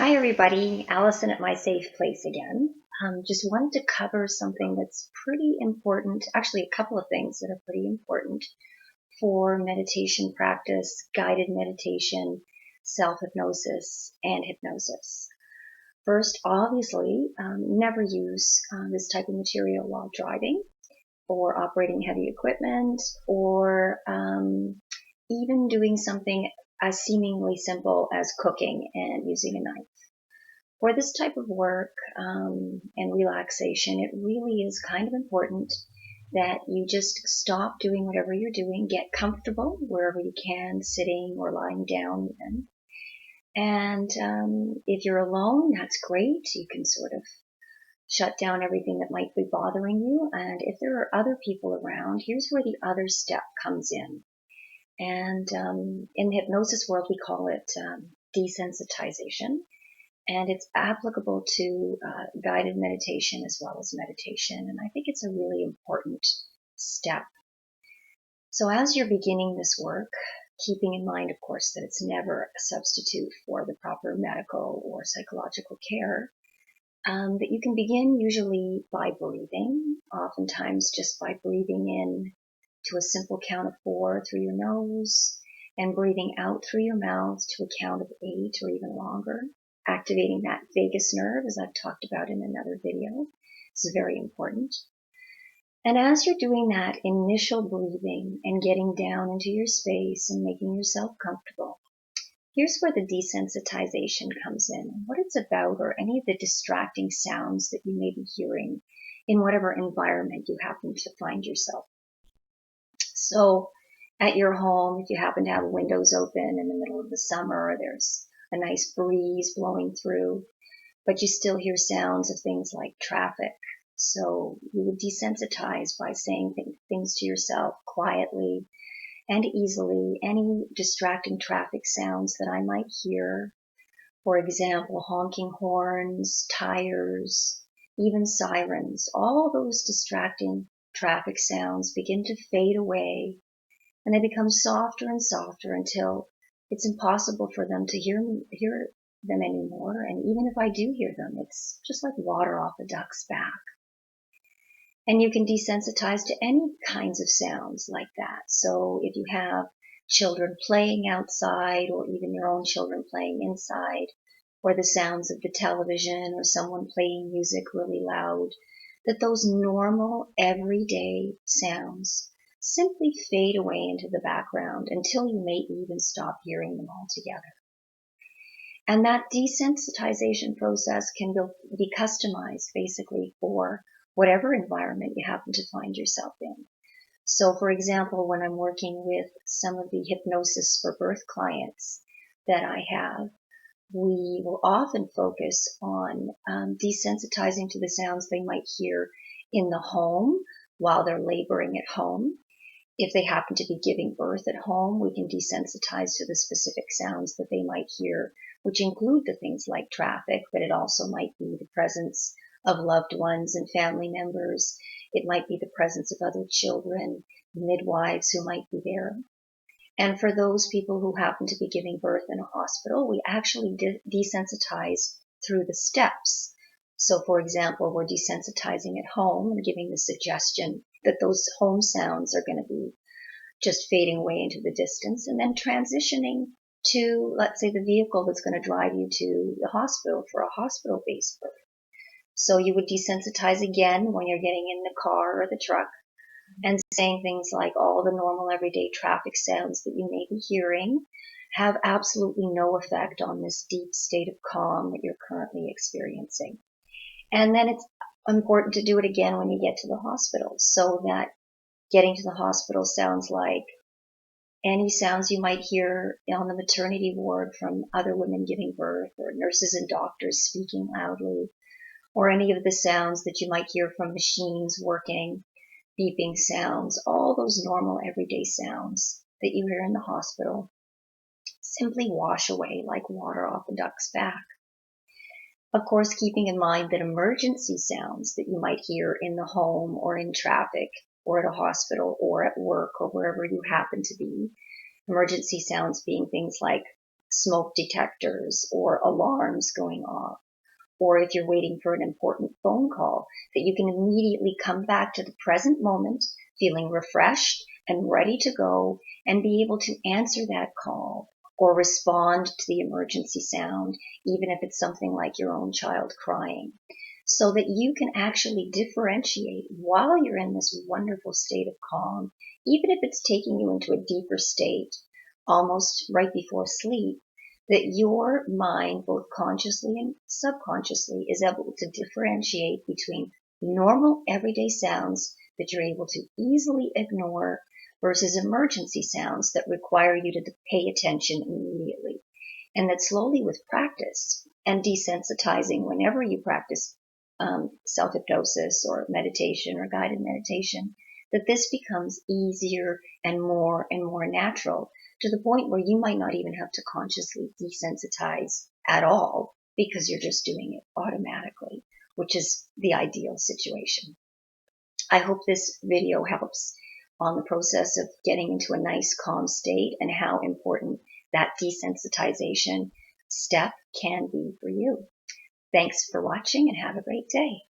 Hi everybody, Allison at my safe place again. Just wanted to cover something that's pretty important, actually a couple of things that are pretty important for meditation practice, guided meditation, self-hypnosis, and hypnosis. First, obviously, never use this type of material while driving or operating heavy equipment or even doing something as seemingly simple as cooking and using a knife. For this type of work and relaxation, it really is kind of important that you just stop doing whatever you're doing, get comfortable wherever you can, sitting or lying down even. And if you're alone, that's great. You can sort of shut down everything that might be bothering you. And if there are other people around, here's where the other step comes in. And in the hypnosis world, we call it desensitization. And it's applicable to guided meditation as well as meditation. And I think it's a really important step. So as you're beginning this work, keeping in mind, of course, that it's never a substitute for the proper medical or psychological care, that you can begin usually by breathing, oftentimes just by breathing in to a simple count of 4 through your nose and breathing out through your mouth to a count of 8 or even longer. Activating that vagus nerve, as I've talked about in another video. It's very important. And as you're doing that initial breathing and getting down into your space and making yourself comfortable, here's where the desensitization comes in. What it's about are any of the distracting sounds that you may be hearing in whatever environment you happen to find yourself. So at your home, if you happen to have windows open in the middle of the summer, there's a nice breeze blowing through, but you still hear sounds of things like traffic. So you would desensitize by saying things to yourself quietly and easily. Any distracting traffic sounds that I might hear, for example, honking horns, tires, even sirens, all those distracting traffic sounds begin to fade away, and they become softer and softer until it's impossible for them to hear them anymore. And even if I do hear them, it's just like water off a duck's back. And you can desensitize to any kinds of sounds like that. So if you have children playing outside, or even your own children playing inside, or the sounds of the television or someone playing music really loud, that those normal everyday sounds simply fade away into the background until you may even stop hearing them altogether. And that desensitization process can be customized basically for whatever environment you happen to find yourself in. So for example, when I'm working with some of the hypnosis for birth clients that I have, we will often focus on desensitizing to the sounds they might hear in the home while they're laboring at home. If they happen to be giving birth at home, we can desensitize to the specific sounds that they might hear, which include the things like traffic, but it also might be the presence of loved ones and family members. It might be the presence of other children, midwives who might be there. And for those people who happen to be giving birth in a hospital, we actually desensitize through the steps. So for example, we're desensitizing at home and giving the suggestion that those home sounds are going to be just fading away into the distance, and then transitioning to, let's say, the vehicle that's going to drive you to the hospital for a hospital-based birth. So you would desensitize again when you're getting in the car or the truck and saying things like all the normal everyday traffic sounds that you may be hearing have absolutely no effect on this deep state of calm that you're currently experiencing. And then it's important to do it again when you get to the hospital, so that getting to the hospital sounds like any sounds you might hear on the maternity ward from other women giving birth, or nurses and doctors speaking loudly, or any of the sounds that you might hear from machines working, beeping sounds, all those normal everyday sounds that you hear in the hospital simply wash away like water off a duck's back. Of course, keeping in mind that emergency sounds that you might hear in the home or in traffic or at a hospital or at work or wherever you happen to be, emergency sounds being things like smoke detectors or alarms going off. Or if you're waiting for an important phone call, that you can immediately come back to the present moment, feeling refreshed and ready to go, and be able to answer that call or respond to the emergency sound, even if it's something like your own child crying, so that you can actually differentiate while you're in this wonderful state of calm, even if it's taking you into a deeper state, almost right before sleep, that your mind, both consciously and subconsciously, is able to differentiate between normal everyday sounds that you're able to easily ignore versus emergency sounds that require you to pay attention immediately. And that slowly, with practice and desensitizing, whenever you practice self-hypnosis or meditation or guided meditation, that this becomes easier and more natural, to the point where you might not even have to consciously desensitize at all, because you're just doing it automatically, which is the ideal situation. I hope this video helps on the process of getting into a nice calm state and how important that desensitization step can be for you. Thanks for watching and have a great day.